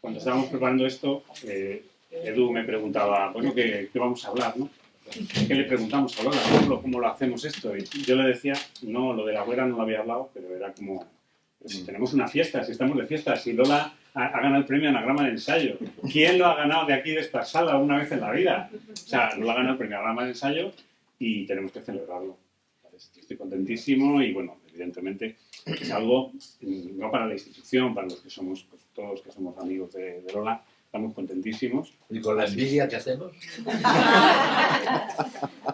Cuando estábamos preparando esto, Edu me preguntaba, bueno, ¿qué vamos a hablar, no? ¿Qué le preguntamos a Lola? ¿Cómo lo hacemos esto? Y yo le decía, no, lo de la güera no lo había hablado, pero era como, si tenemos una fiesta, si estamos de fiesta, si Lola ha ganado el premio Anagrama de Ensayo, ¿quién lo ha ganado de aquí, de esta sala, una vez en la vida? O sea, Lola ha ganado el premio Anagrama de Ensayo y tenemos que celebrarlo. Estoy contentísimo y, bueno, evidentemente es algo, no para la institución, para los que somos, pues, todos que somos amigos de Lola, estamos contentísimos. ¿Y con la envidia qué hacemos?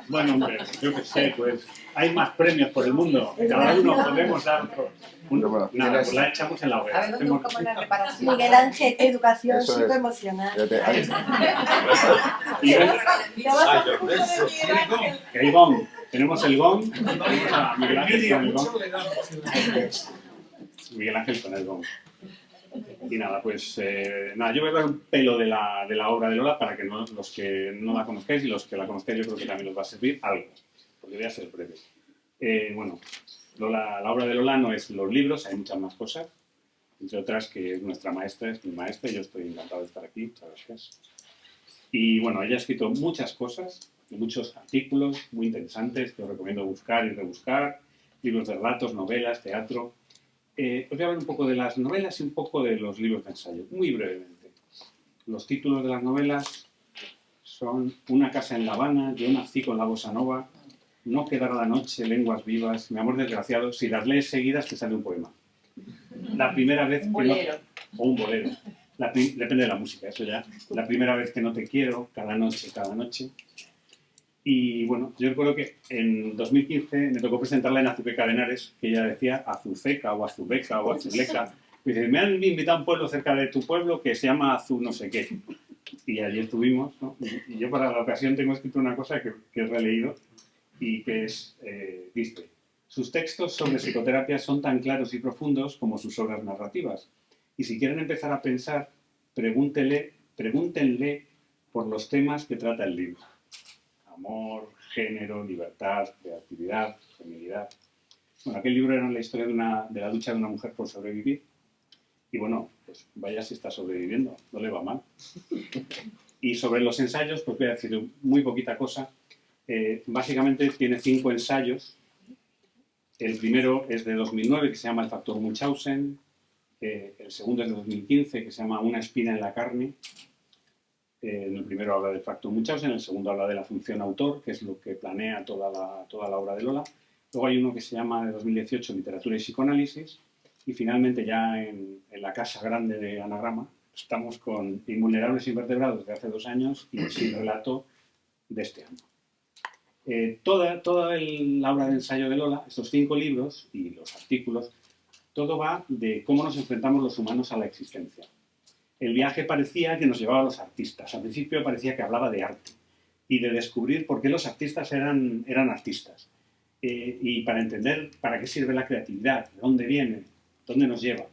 Bueno, hombre, yo qué sé, pues hay más premios por el mundo. Cada uno podemos dar otro. Nada, pues la echamos en la A hoguera. ver, ¿dónde buscamos la reparación? Miguel Ángel, educación Eso es. psicoemocional. Y el gong. Tenemos el gong. Miguel Ángel con el gong. Miguel Ángel con el gong. Y nada, pues nada, yo voy a dar un pelo de la obra de Lola para que los que no la conozcáis y los que la conozcáis yo creo que también os va a servir algo, porque voy a ser breve. Bueno, la obra de Lola no es los libros, hay muchas más cosas, entre otras que es nuestra maestra, es mi maestra, y yo estoy encantado de estar aquí, muchas gracias. Y bueno, ella ha escrito muchas cosas, muchos artículos muy interesantes que os recomiendo buscar y rebuscar, libros de relatos, novelas, teatro. Os voy a hablar un poco de las novelas y un poco de los libros de ensayo, muy brevemente. Los títulos de las novelas son Una casa en La Habana, Yo nací con la bossa nova, No quedará la noche, Lenguas vivas, Mi amor desgraciado. Si las lees seguidas te sale un poema. La primera vez que o un bolero. Depende de la música, eso ya. La primera vez que no te quiero, Cada noche, cada noche. Y bueno, yo recuerdo que en 2015 me tocó presentarla en Azuqueca de Henares, que ella decía Azuceca o Azubeca o Azuleca. Y dice, me han invitado a un pueblo cerca de tu pueblo que se llama Azu no sé qué. Y allí estuvimos, ¿no? Y yo para la ocasión tengo escrito una cosa que he releído y que es, dice, sus textos sobre psicoterapia son tan claros y profundos como sus obras narrativas. Y si quieren empezar a pensar, pregúntenle por los temas que trata el libro. Amor, género, libertad, creatividad, feminidad. Bueno, aquel libro era la historia de la lucha de una mujer por sobrevivir. Y bueno, pues vaya si está sobreviviendo, no le va mal. Y sobre los ensayos, pues voy a decir muy poquita cosa. Básicamente tiene 5 ensayos. El primero es de 2009, que se llama El factor Munchausen. El segundo es de 2015, que se llama Una espina en la carne. En el primero habla del factor Munchausen, en el segundo habla de la función autor, que es lo que planea toda la obra de Lola. Luego hay uno que se llama, de 2018, Literatura y psicoanálisis. Y finalmente, ya en la casa grande de Anagrama, estamos con Invulnerables invertebrados de hace 2 años y Sin relato de este año. Toda la obra de ensayo de Lola, estos 5 libros y los artículos, todo va de cómo nos enfrentamos los humanos a la existencia. El viaje parecía que nos llevaba a los artistas. Al principio parecía que hablaba de arte y de descubrir por qué los artistas eran artistas. Y para entender para qué sirve la creatividad, de dónde viene, dónde nos lleva.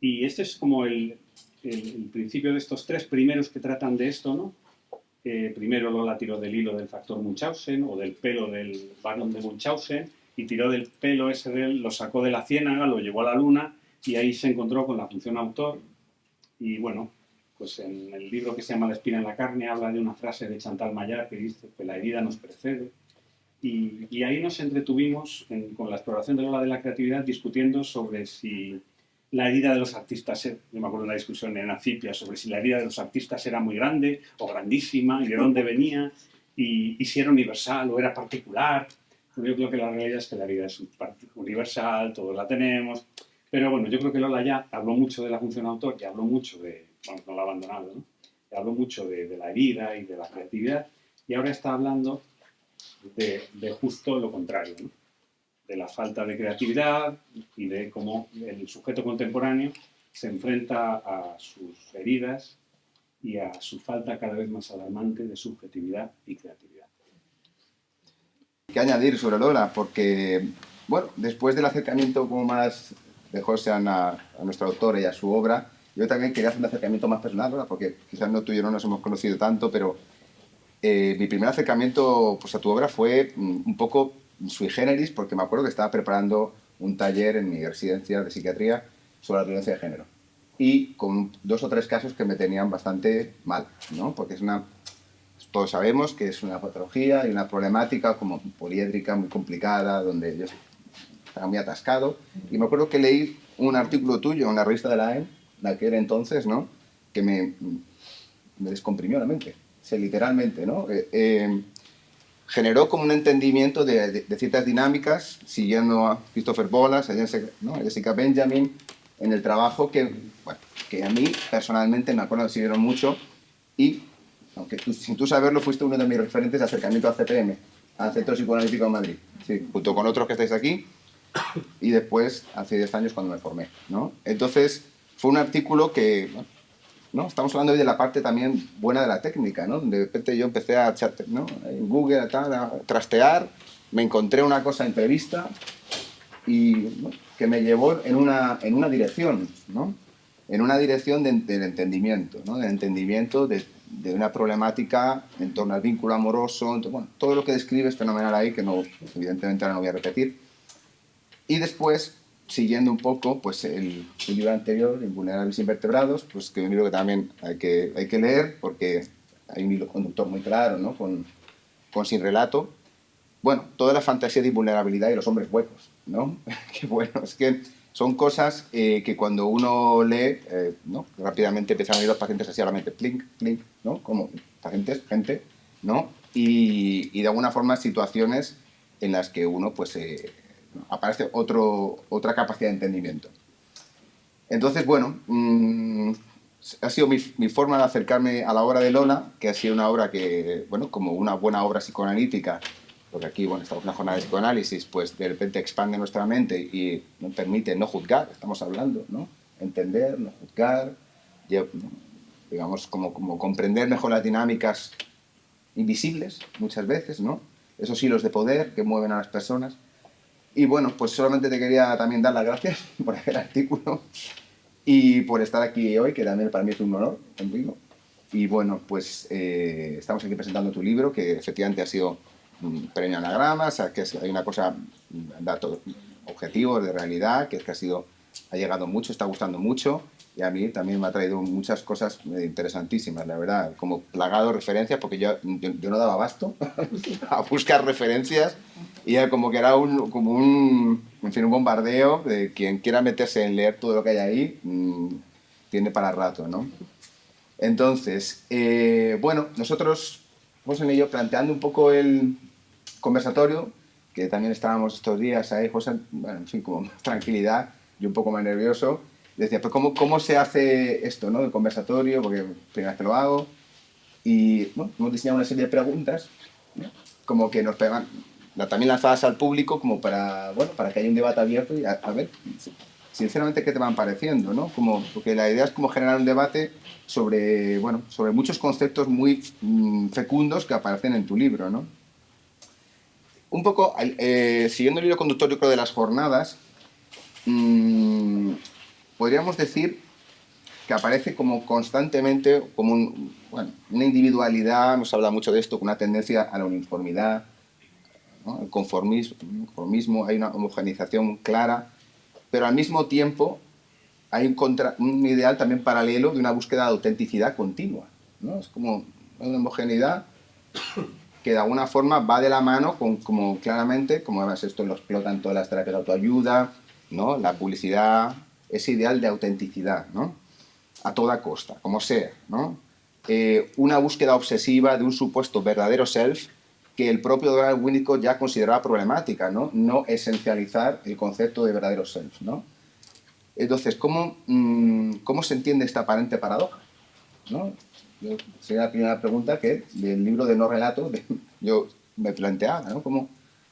Y este es como el principio de estos 3 primeros que tratan de esto, ¿no? Primero Lola tiró del hilo del factor Munchausen o del pelo del varón de Munchausen y tiró del pelo ese lo sacó de la ciénaga, lo llevó a la luna y ahí se encontró con la función autor. Y bueno, pues en el libro que se llama La espina en la carne habla de una frase de Chantal Mayar que dice que la herida nos precede. Y ahí nos entretuvimos con la exploración de Lola de la creatividad discutiendo sobre si la herida de los artistas, yo me acuerdo de una discusión en Acipia sobre si la herida de los artistas era muy grande o grandísima y de dónde venía y si era universal o era particular. Yo creo que la realidad es que la herida es universal, todos la tenemos. Pero bueno, yo creo que Lola ya habló mucho de la función autor y habló mucho bueno, no la ha abandonado, ¿no? Y habló mucho de la herida y de la creatividad y ahora está hablando de justo lo contrario, ¿no? De la falta de creatividad y de cómo el sujeto contemporáneo se enfrenta a sus heridas y a su falta cada vez más alarmante de subjetividad y creatividad. ¿Qué añadir sobre Lola? Porque, bueno, después del acercamiento como más de José a nuestra autora y a su obra, yo también quería hacer un acercamiento más personal, ¿verdad? Porque quizás no tú y yo no nos hemos conocido tanto, pero mi primer acercamiento pues, a tu obra fue un poco sui generis, porque me acuerdo que estaba preparando un taller en mi residencia de psiquiatría sobre la violencia de género. y con 2 o 3 casos que me tenían bastante mal, ¿no? Porque todos sabemos que es una patología y una problemática como poliédrica, muy complicada, donde yo estaba muy atascado. Y me acuerdo que leí un artículo tuyo en la revista de la AEM, la que era entonces, ¿no? Que me descomprimió la mente, literalmente, ¿no? Generó como un entendimiento de ciertas dinámicas, siguiendo a Christopher Bolas, a Jessica Benjamin, en el trabajo que, bueno, que a mí personalmente me acuerdo que sirvieron mucho, y aunque sin tú saberlo fuiste uno de mis referentes de acercamiento al CPM, al Centro Psicoanalítico de Madrid, sí, junto con otros que estáis aquí, y después hace 10 años cuando me formé, ¿no? Entonces fue un artículo que, bueno, ¿no? Estamos hablando hoy de la parte también buena de la técnica, ¿no? De repente yo empecé a chat, ¿no? En Google a trastear, me encontré una cosa imprevista y, ¿no? que me llevó en una dirección, ¿no? En una dirección del entendimiento, ¿no? Del entendimiento de una problemática en torno al vínculo amoroso, entonces, bueno, todo lo que describes fenomenal ahí, que no, evidentemente ahora no voy a repetir. Y después, siguiendo un poco pues el libro anterior, Invulnerables Invertebrados, pues que es un libro que también hay que leer, porque hay un hilo conductor muy claro, ¿no? con Sin Relato. Bueno, toda la fantasía de invulnerabilidad y los hombres huecos, ¿no? Que bueno, es que son cosas que cuando uno lee, ¿no? Rápidamente empiezan a ir los pacientes así a la mente, plink, plink, ¿no? Como pacientes, gente, ¿no? Y de alguna forma situaciones en las que uno, pues, aparece otra capacidad de entendimiento. Entonces, bueno, ha sido mi forma de acercarme a la obra de Lola, que ha sido una obra que, bueno, como una buena obra psicoanalítica, porque aquí, bueno, estamos en una jornada de psicoanálisis, pues de repente expande nuestra mente y nos permite no juzgar, estamos hablando, ¿no? Entender, no juzgar, digamos, como comprender mejor las dinámicas invisibles, muchas veces, ¿no? Esos hilos de poder que mueven a las personas. Y bueno, pues solamente te quería también dar las gracias por el artículo y por estar aquí hoy, que también para mí es un honor contigo. Y bueno, pues estamos aquí presentando tu libro, que efectivamente ha sido un premio Anagrama, o sea, que hay una cosa, datos objetivos de realidad, que es que ha llegado mucho, está gustando mucho, y a mí también me ha traído muchas cosas interesantísimas, la verdad, como plagado de referencias, porque yo no daba abasto a buscar referencias, y era como que era en fin, un bombardeo de quien quiera meterse en leer todo lo que hay ahí, tiene para rato, ¿no? Entonces, bueno, nosotros vamos en ello planteando un poco el conversatorio, que también estábamos estos días ahí, José, bueno, en fin, como tranquilidad y un poco más nervioso. Decía, pues ¿cómo se hace esto, ¿no? El conversatorio, porque primera vez que lo hago. Y bueno, hemos diseñado una serie de preguntas, ¿no? Como que nos pegan, también lanzadas al público, como bueno, para que haya un debate abierto y a ver, sinceramente, qué te van pareciendo, ¿no? Porque la idea es como generar un debate sobre muchos conceptos muy fecundos que aparecen en tu libro, ¿no? Un poco, siguiendo el hilo conductor, yo creo, de las jornadas, podríamos decir que aparece como constantemente como una individualidad, nos habla mucho de esto, con una tendencia a la uniformidad, ¿no? El conformismo, hay una homogeneización clara, pero al mismo tiempo hay un ideal también paralelo de una búsqueda de autenticidad continua, ¿no? Es como una homogeneidad que de alguna forma va de la mano como claramente, como además esto lo explotan todas las terapias de autoayuda, ¿no? La publicidad, ese ideal de autenticidad, ¿no? A toda costa, como sea, ¿no? Una búsqueda obsesiva de un supuesto verdadero self que el propio Donald Winnicott ya consideraba problemática, ¿no? No esencializar el concepto de verdadero self, ¿no? Entonces, ¿cómo se entiende esta aparente paradoja? ¿No? Sería la primera pregunta que del libro de no relato yo me planteaba, ¿no?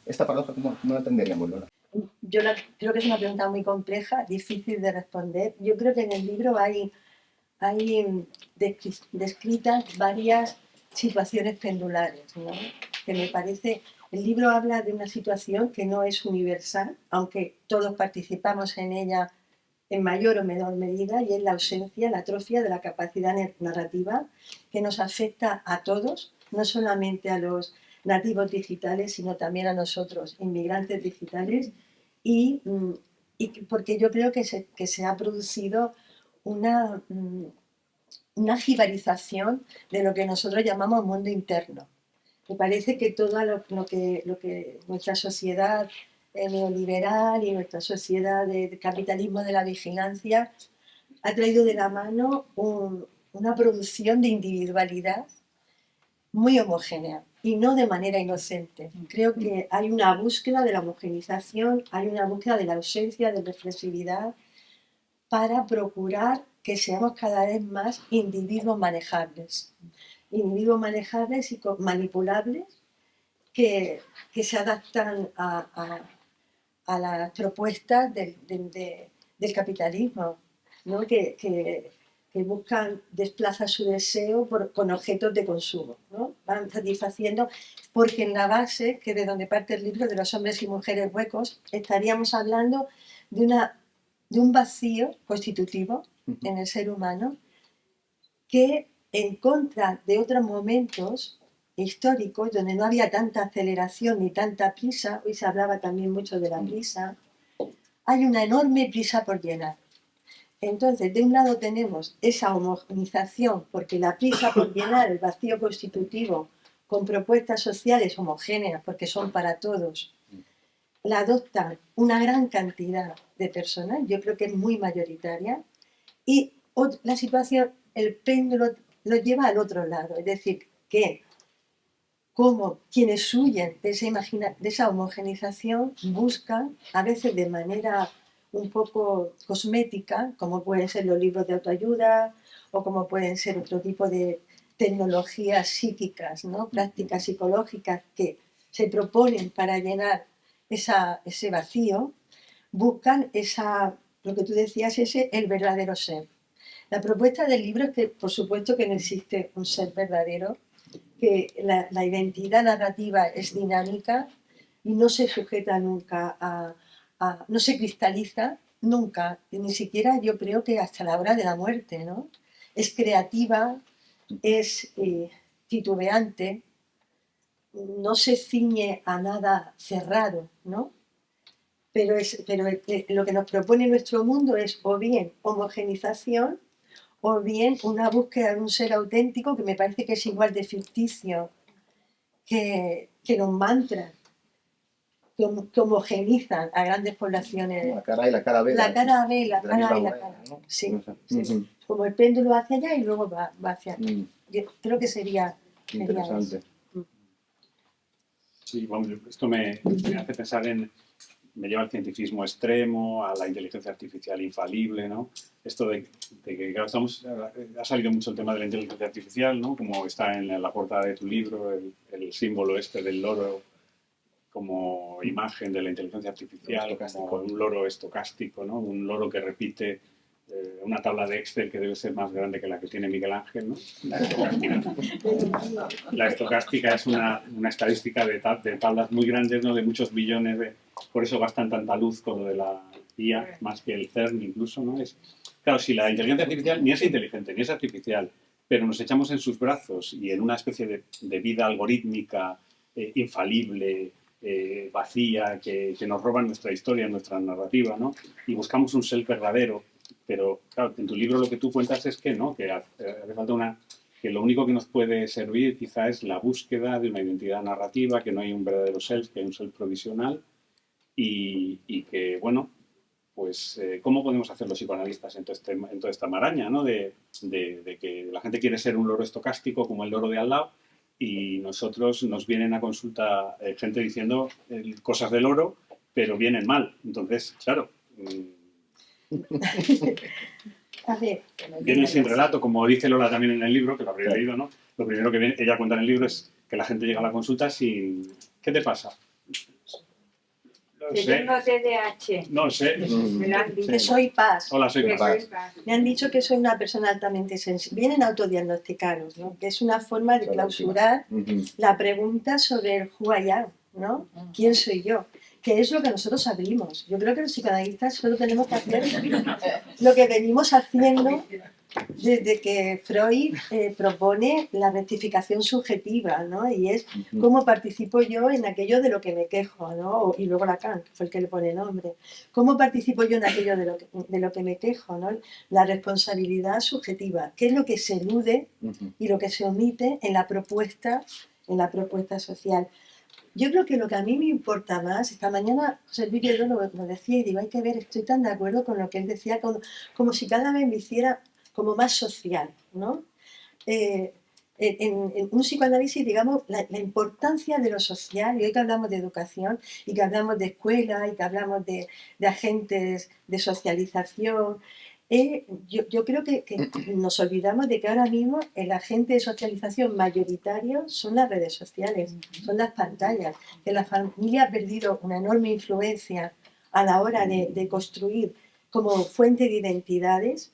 ¿Esta paradoja cómo la entenderíamos, Lola? Creo que es una pregunta muy compleja, difícil de responder. Yo creo que en el libro hay descritas varias situaciones pendulares, ¿no? Que me parece, el libro habla de una situación que no es universal, aunque todos participamos en ella en mayor o menor medida, y es la ausencia, la atrofia de la capacidad narrativa que nos afecta a todos, no solamente a los nativos digitales, sino también a nosotros, inmigrantes digitales, y porque yo creo que se ha producido una jibarización de lo que nosotros llamamos mundo interno. Me parece que todo lo que nuestra sociedad neoliberal y nuestra sociedad de capitalismo de la vigilancia ha traído de la mano una producción de individualidad muy homogénea y no de manera inocente. Creo que hay una búsqueda de la homogenización, hay una búsqueda de la ausencia de reflexividad para procurar que seamos cada vez más individuos manejables y manipulables que se adaptan a las propuestas del capitalismo, ¿no? que buscan, desplazar su deseo con objetos de consumo, ¿no? Van satisfaciendo, porque en la base, que de donde parte el libro de los hombres y mujeres huecos, estaríamos hablando de un vacío constitutivo en el ser humano que, en contra de otros momentos históricos donde no había tanta aceleración ni tanta prisa, hoy se hablaba también mucho de la prisa, hay una enorme prisa por llenar. Entonces, de un lado tenemos esa homogenización, porque la prisa por llenar el vacío constitutivo con propuestas sociales homogéneas, porque son para todos, la adoptan una gran cantidad de personas, yo creo que es muy mayoritaria, y la situación, el péndulo lo lleva al otro lado, es decir, que como quienes huyen de esa homogenización buscan, a veces de manera un poco cosmética, como pueden ser los libros de autoayuda o como pueden ser otro tipo de tecnologías psíquicas, ¿no? Prácticas psicológicas que se proponen para llenar ese vacío, buscan lo que tú decías, el verdadero ser. La propuesta del libro es que, por supuesto, que no existe un ser verdadero, que la identidad narrativa es dinámica y no se sujeta nunca no se cristaliza nunca, ni siquiera yo creo que hasta la hora de la muerte, ¿no? Es creativa, es titubeante, no se ciñe a nada cerrado, ¿no? Pero lo que nos propone nuestro mundo es o bien homogenización o bien una búsqueda de un ser auténtico que me parece que es igual de ficticio que los mantras que homogenizan a grandes poblaciones. La cara A y la cara B. La cara B, la de cara A y misma la manera, cara. ¿no? Sí, No sé. sí. Como el péndulo hacia allá y luego va hacia aquí. Yo creo que sería Interesante. eso. Sí, vamos, esto me hace pensar me lleva al cientificismo extremo, a la inteligencia artificial infalible, ¿no? Esto de que claro, ha salido mucho el tema de la inteligencia artificial, ¿no? Como está en la portada de tu libro, el símbolo este del loro como imagen de la inteligencia artificial, como un loro estocástico, ¿no? Un loro que repite una tabla de Excel que debe ser más grande que la que tiene Miguel Ángel, ¿no? La estocástica es una estadística de tablas muy grandes, ¿no? De muchos billones, por eso gastan tanta luz con lo de la IA, más que el CERN incluso, ¿no? Claro, si la inteligencia artificial ni es inteligente ni es artificial, pero nos echamos en sus brazos y en una especie de vida algorítmica, infalible, vacía, que nos roban nuestra historia, nuestra narrativa, ¿no? Y buscamos un ser verdadero, pero claro, en tu libro lo que tú cuentas es que no, que hace falta que lo único que nos puede servir quizá es la búsqueda de una identidad narrativa, que no hay un verdadero self, que hay un self provisional y que, bueno, pues ¿cómo podemos hacer los psicoanalistas en toda esta maraña, ¿no? De que la gente quiere ser un loro estocástico como el loro de al lado y nosotros nos vienen a consulta gente diciendo cosas del loro, pero vienen mal. Entonces, claro... A ver, vienen sin relato, como dice Lola también en el libro, que lo habréis leído, ¿no? Lo primero que ella cuenta en el libro es que la gente llega a la consulta sin... ¿Qué te pasa? No sé. Yo tengo TDAH. No sé. Me lo han dicho. Que soy Paz. Hola, soy Paz. Me han dicho que soy una persona altamente sensible. Vienen autodiagnosticados, ¿no? Que es una forma de clausurar la pregunta sobre el who I am, ¿no? ¿Quién soy yo? que es lo que nosotros abrimos. Yo creo que los psicoanalistas solo tenemos que hacer lo que venimos haciendo desde que Freud propone la rectificación subjetiva, ¿no? Y es cómo participo yo en aquello de lo que me quejo, ¿no? Y luego Lacan, que fue el que le pone nombre. ¿Cómo participo yo en aquello de lo que me quejo, ¿no? La responsabilidad subjetiva, qué es lo que se elude y lo que se omite en la propuesta social. Yo creo que lo que a mí me importa más, esta mañana José Luis Pedro lo decía y digo, hay que ver, estoy tan de acuerdo con lo que él decía, como si cada vez me hiciera como más social, ¿no? En un psicoanálisis, digamos, la importancia de lo social, y hoy que hablamos de educación, y que hablamos de escuela, y que hablamos de agentes de socialización, yo creo que nos olvidamos de que ahora mismo el agente de socialización mayoritario son las redes sociales, son las pantallas, que la familia ha perdido una enorme influencia a la hora de construir como fuente de identidades,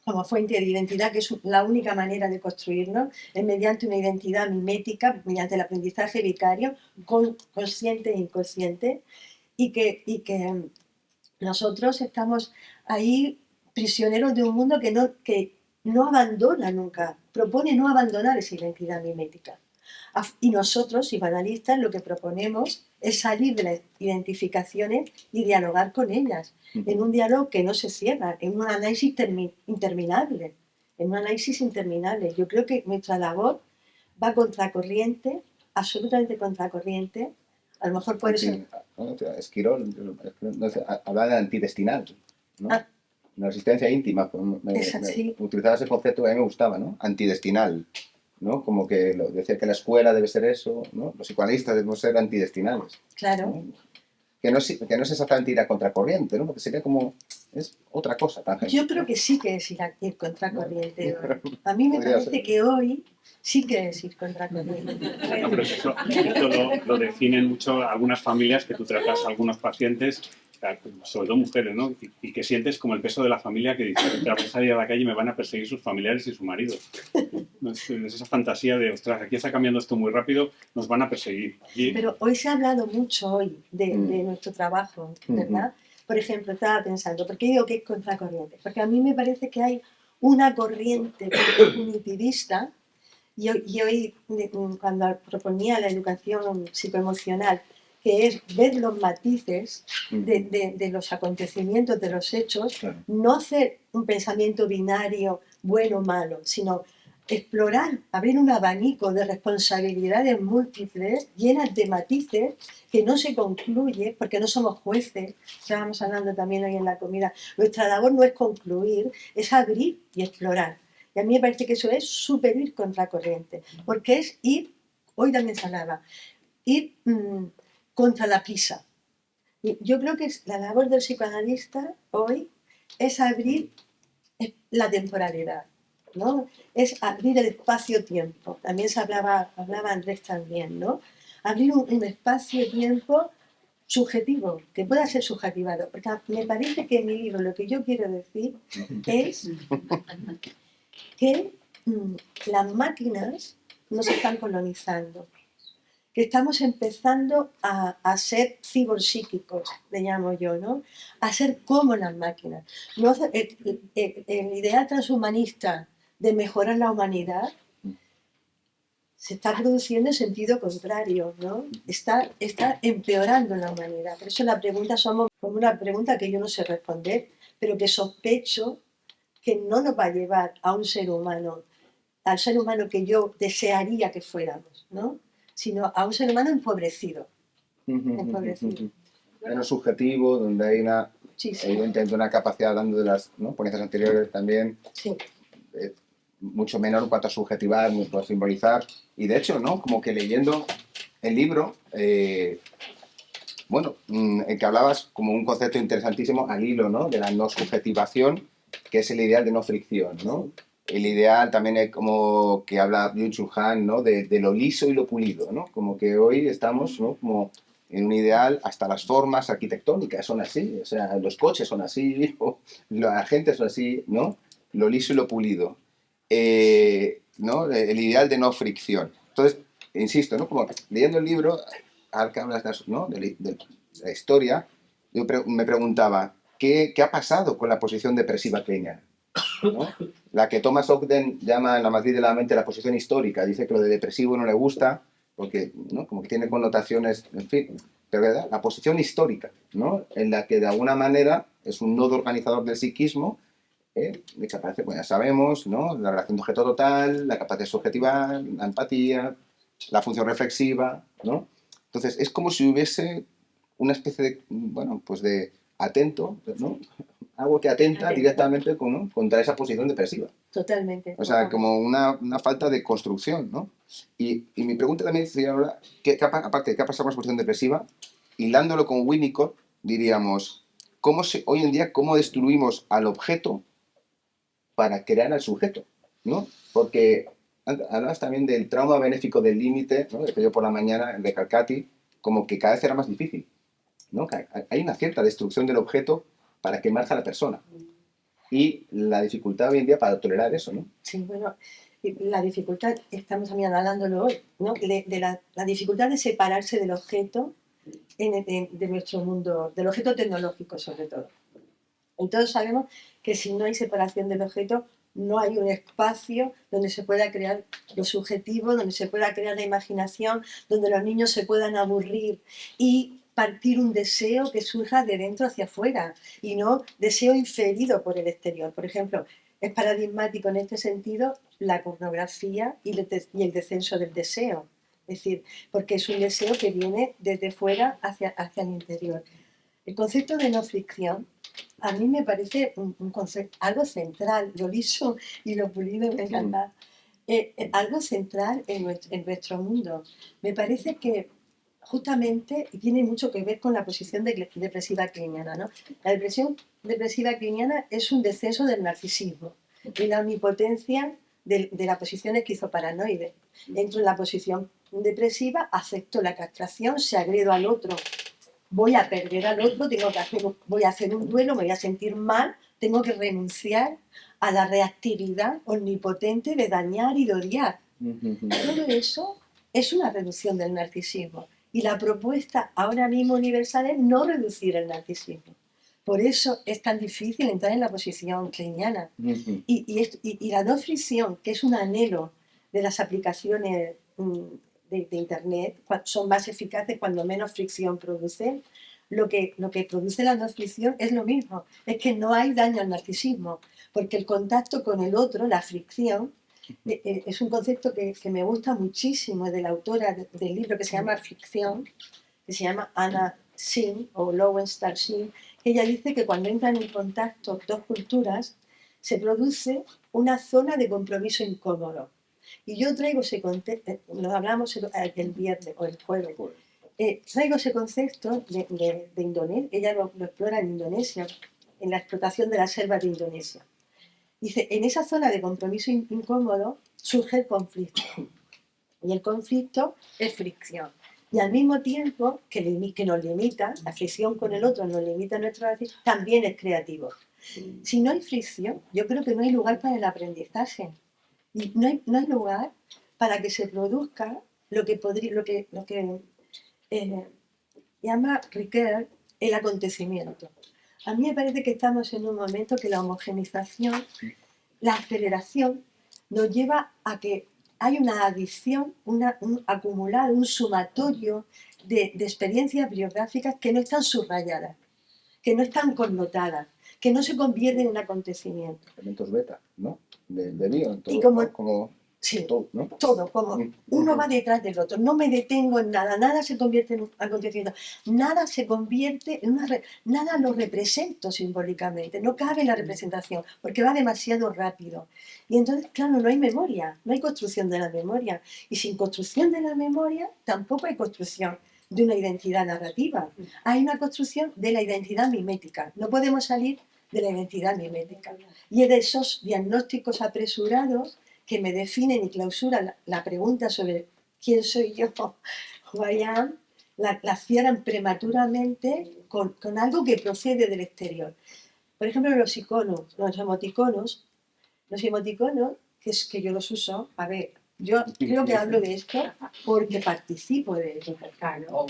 que es la única manera de construirnos, es mediante una identidad mimética, mediante el aprendizaje vicario, consciente e inconsciente, y que nosotros estamos ahí prisioneros de un mundo que no abandona nunca, propone no abandonar esa identidad mimética. Y nosotros, psicoanalistas, lo que proponemos es salir de las identificaciones y dialogar con ellas, en un diálogo que no se cierra, en un análisis interminable, Yo creo que nuestra labor va contracorriente, absolutamente contracorriente. A lo mejor puede ser... Esquirol hablaba de antidestinal, ¿no? La existencia íntima, utilizaba ese concepto que a mí me gustaba, ¿no? Antidestinal, ¿no? Como que decía que la escuela debe ser eso, ¿no? Los psicoanalistas debemos ser antidestinales. Claro. ¿No? Que no es exactamente ir a contracorriente, ¿no? Porque sería como... es otra cosa. Yo creo que sí que es ir contracorriente hoy. A mí me parece que hoy sí que es ir contracorriente. No, pero eso lo definen mucho algunas familias que tú tratas a algunos pacientes, sobre todo mujeres, ¿no? Y que sientes como el peso de la familia que dice, voy a salir a la calle y me van a perseguir sus familiares y su marido. Es esa fantasía de, ostras, aquí está cambiando esto muy rápido, nos van a perseguir. Pero hoy se ha hablado mucho de nuestro trabajo, ¿verdad? Por ejemplo, estaba pensando, ¿por qué digo que es contracorriente? Porque a mí me parece que hay una corriente cognitivista, y hoy cuando proponía la educación psicoemocional, que es ver los matices de los acontecimientos, de los hechos, no hacer un pensamiento binario bueno o malo, sino explorar, abrir un abanico de responsabilidades múltiples, llenas de matices, que no se concluye, porque no somos jueces. Estábamos hablando también hoy en la comida. Nuestra labor no es concluir, es abrir y explorar. Y a mí me parece que eso es súper ir contracorriente, porque es ir, hoy también se hablaba, ir contra la prisa. Y yo creo que la labor del psicoanalista hoy es abrir la temporalidad, ¿no? Es abrir el espacio-tiempo. También hablaba Andrés también, ¿no? Abrir un espacio-tiempo subjetivo, que pueda ser subjetivado. Porque me parece que en mi libro lo que yo quiero decir es que las máquinas nos están colonizando, que estamos empezando a ser ciborpsíquicos, le llamo yo, ¿no? A ser como las máquinas. No, el ideal transhumanista de mejorar la humanidad se está produciendo en sentido contrario, ¿no? Está empeorando la humanidad. Por eso la pregunta somos como una pregunta que yo no sé responder, pero que sospecho que no nos va a llevar a un ser humano, al ser humano que yo desearía que fuéramos, ¿no? Sino a un ser humano empobrecido. Menos subjetivo, donde hay evidentemente una capacidad, hablando de las ponencias anteriores también, mucho menor en cuanto a subjetivar, a simbolizar. Y de hecho, ¿no? Como que leyendo el libro, en que hablabas como un concepto interesantísimo al hilo, ¿no? De la no subjetivación, que es el ideal de no fricción, ¿no? El ideal también es como que habla Byung-Chul Han, ¿no? De lo liso y lo pulido, ¿no? Como que hoy estamos, ¿no? Como en un ideal, hasta las formas arquitectónicas son así, o sea, los coches son así, la gente son así, ¿no? Lo liso y lo pulido. ¿No? El ideal de no fricción. Entonces, insisto, ¿no? Como leyendo el libro, al que hablas, ¿no? la historia, me preguntaba, ¿qué ha pasado con la posición depresiva kleiniana? ¿No? La que Thomas Ogden llama en la matriz de la mente la posición histórica. Dice que lo de depresivo no le gusta porque, ¿no?, como que tiene connotaciones, en fin, pero ¿verdad?, la posición histórica, ¿no?, en la que de alguna manera es un nodo organizador del psiquismo, de que aparece, pues ya sabemos, ¿no?, la relación de objeto total, la capacidad subjetiva, la empatía, la función reflexiva, ¿no? Entonces es como si hubiese una especie de, bueno, pues de atento, ¿no?, algo que atenta directamente ¿no?, contra esa posición depresiva. Totalmente. O sea, como una falta de construcción, ¿no? Y mi pregunta también sería ahora, aparte, ¿qué ha pasado con la posición depresiva? Hilándolo con Winnicott, diríamos, hoy en día, ¿cómo destruimos al objeto para crear al sujeto? ¿No? Porque hablabas también del trauma benéfico del límite, ¿no?, que yo por la mañana, de Calcati, como que cada vez era más difícil, ¿no? Hay una cierta destrucción del objeto para que emerja la persona. Y la dificultad hoy en día para tolerar eso, ¿no? Sí, bueno, la dificultad, estamos también hablándolo hoy, ¿no?, de la dificultad de separarse del objeto de nuestro mundo, del objeto tecnológico sobre todo. Y todos sabemos que si no hay separación del objeto, no hay un espacio donde se pueda crear lo subjetivo, donde se pueda crear la imaginación, donde los niños se puedan aburrir y partir un deseo que surja de dentro hacia afuera y no deseo inferido por el exterior. Por ejemplo, es paradigmático en este sentido la pornografía y el descenso del deseo. Es decir, porque es un deseo que viene desde fuera hacia el interior. El concepto de no fricción a mí me parece un concepto, algo central, lo liso y lo pulido me encanta, algo central en nuestro mundo. Me parece que justamente tiene mucho que ver con la posición depresiva kleiniana, ¿no? La depresión depresiva kleiniana es un descenso del narcisismo y la omnipotencia de la posición esquizoparanoide. Entro en la posición depresiva, acepto la castración, se agredo al otro, voy a perder al otro, voy a hacer un duelo, me voy a sentir mal, tengo que renunciar a la reactividad omnipotente de dañar y de odiar. Todo eso es una reducción del narcisismo. Y la propuesta ahora mismo universal es no reducir el narcisismo. Por eso es tan difícil entrar en la posición kleiniana. Y la no fricción, que es un anhelo de las aplicaciones de Internet, son más eficaces cuando menos fricción producen. Lo que produce la no fricción es lo mismo, es que no hay daño al narcisismo, porque el contacto con el otro, la fricción, es un concepto que me gusta muchísimo, de la autora del libro que se llama Fricción, que se llama Anna Shin, o Lowenthal Shin. Ella dice que cuando entran en contacto dos culturas, se produce una zona de compromiso incómodo. Y yo traigo ese concepto, lo hablamos el viernes o el jueves, traigo ese concepto de Indonesia, ella lo explora en Indonesia, en la explotación de las selvas de Indonesia. Dice, en esa zona de compromiso incómodo surge el conflicto. Y el conflicto es fricción. Y al mismo tiempo que nos limita, la fricción con el otro nos limita nuestra acción, también es creativo. Si no hay fricción, yo creo que no hay lugar para el aprendizaje. Y no hay lugar para que se produzca lo que llama Ricoeur el acontecimiento. A mí me parece que estamos en un momento que la homogenización, la aceleración, nos lleva a que hay una adición, un acumulado, un sumatorio de experiencias biográficas que no están subrayadas, que no están connotadas, que no se convierten en acontecimientos. Elementos beta, ¿no? De mío, todo, Y como sí, todo, ¿no? todo, como uno va detrás del otro, no me detengo en nada, nada se convierte en un acontecimiento, nada se convierte en nada lo represento simbólicamente, no cabe la representación, porque va demasiado rápido. Y entonces, claro, no hay memoria, no hay construcción de la memoria, y sin construcción de la memoria tampoco hay construcción de una identidad narrativa, hay una construcción de la identidad mimética, no podemos salir de la identidad mimética. Y es de esos diagnósticos apresurados que me definen y clausuran la pregunta sobre quién soy yo, who I am, la cierran prematuramente con algo que procede del exterior. Por ejemplo, los iconos, los emoticonos, que yo los uso, a ver, yo creo que hablo de esto porque participo de ello, claro.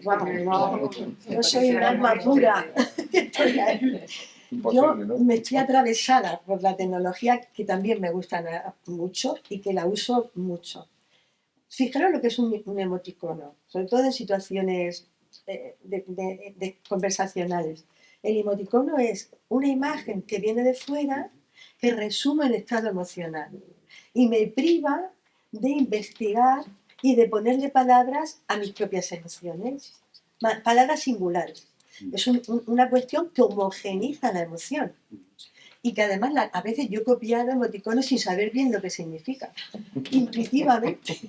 Vamos, no, yo soy un alma pura. Estoy ahí. Yo Imposible, ¿no? me estoy atravesada por la tecnología que también me gusta mucho y que la uso mucho. Fijaros lo que es un emoticono, sobre todo en situaciones conversacionales. El emoticono es una imagen que viene de fuera que resume el estado emocional y me priva de investigar y de ponerle palabras a mis propias emociones, palabras singulares. Es una cuestión que homogeniza la emoción y que además a veces yo he copiado emoticonos sin saber bien lo que significa, intuitivamente.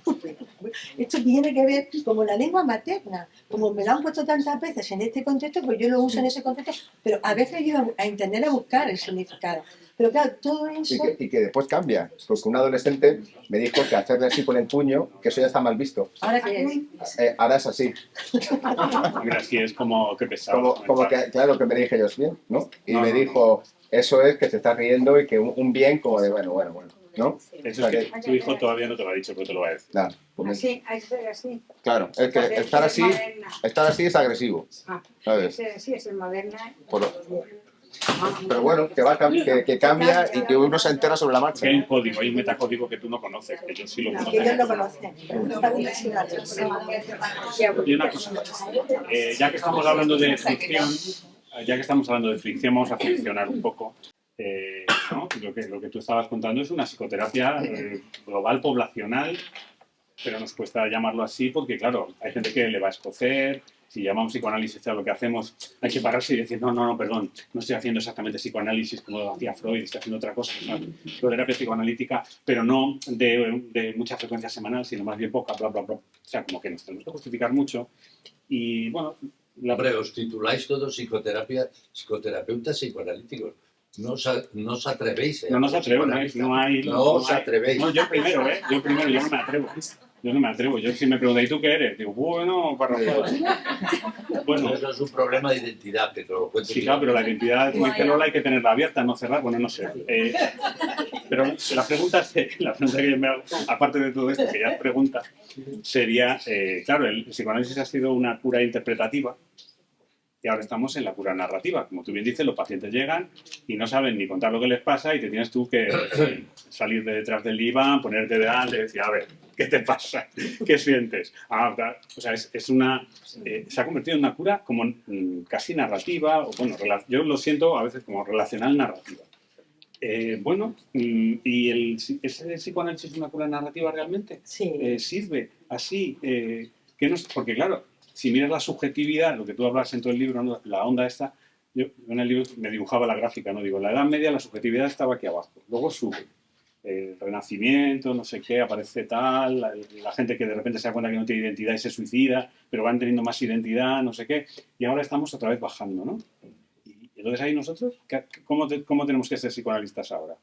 Esto tiene que ver como la lengua materna, como me lo han puesto tantas veces en este contexto, pues yo lo uso en ese contexto, pero a veces ayuda a entender, a buscar el significado. Pero claro, todo eso... Y que después cambia, porque un adolescente me dijo que hacerle así con el puño, que eso ya está mal visto. ¿Ahora qué es? Ahora es así. Mira, así es como que pesado. Como que, claro, que me dije yo, bien, ¿no? Y No, me no, dijo, eso es que te estás riendo y que un bien como de, bueno, ¿no? Eso es que tu hijo todavía no te lo ha dicho, pero te lo va a decir. Claro, Así, hay que ser así. claro, es que estar así es agresivo, ¿sabes? Sí, es el moderna. Pero bueno, que cambia y que uno se entera sobre la marcha. Hay un código, hay un metacódigo que tú no conoces, que yo sí lo conozco. Que ellos lo conocen. Y una cosa, ya que estamos hablando de fricción, vamos a friccionar un poco. ¿No? Lo que tú estabas contando es una psicoterapia global, poblacional, pero nos cuesta llamarlo así porque, claro, hay gente que le va a escocer. Si llamamos psicoanálisis a lo que hacemos, hay que pararse y decir, no, perdón, no estoy haciendo exactamente psicoanálisis como lo hacía Freud, estoy haciendo otra cosa, una psicoterapia psicoanalítica, pero no de mucha frecuencia semanal, sino más bien poca, bla, bla, bla. O sea, como que nos tenemos que justificar mucho. Y, bueno... Hombre, os tituláis todos psicoterapeutas psicoanalíticos. No os atrevéis. No nos atrevemos, no os atrevéis. No, yo primero, yo no me atrevo. Yo no me atrevo. Yo si me preguntáis, ¿tú qué eres? Digo, bueno, para todos. Bueno, eso es un problema de identidad, que te lo cuento. Sí, claro, pero la identidad, como dice Lola, hay que tenerla abierta, no cerrada. Bueno, no sé. Pero la pregunta que yo me hago, aparte de todo esto, que ya es pregunta, sería, claro, el psicoanálisis ha sido una cura interpretativa y ahora estamos en la cura narrativa. Como tú bien dices, los pacientes llegan y no saben ni contar lo que les pasa y te tienes tú que salir de detrás del diván, ponerte delante y decir, a ver, ¿qué te pasa? ¿Qué sientes? O sea, se ha convertido en una cura como casi narrativa, o bueno, yo lo siento a veces como relacional narrativa. ¿Y ese psicoanálisis es una cura narrativa realmente? Sí. ¿Sirve así? Porque claro, si miras la subjetividad, lo que tú hablas en todo el libro, ¿no? La onda esta, yo en el libro me dibujaba la gráfica, ¿no? Digo, en la Edad Media la subjetividad estaba aquí abajo, luego sube. Renacimiento, no sé qué, aparece tal, la gente que de repente se da cuenta que no tiene identidad y se suicida, pero van teniendo más identidad, no sé qué, y ahora estamos otra vez bajando, ¿no? Y entonces ahí nosotros, ¿cómo tenemos que ser psicoanalistas ahora?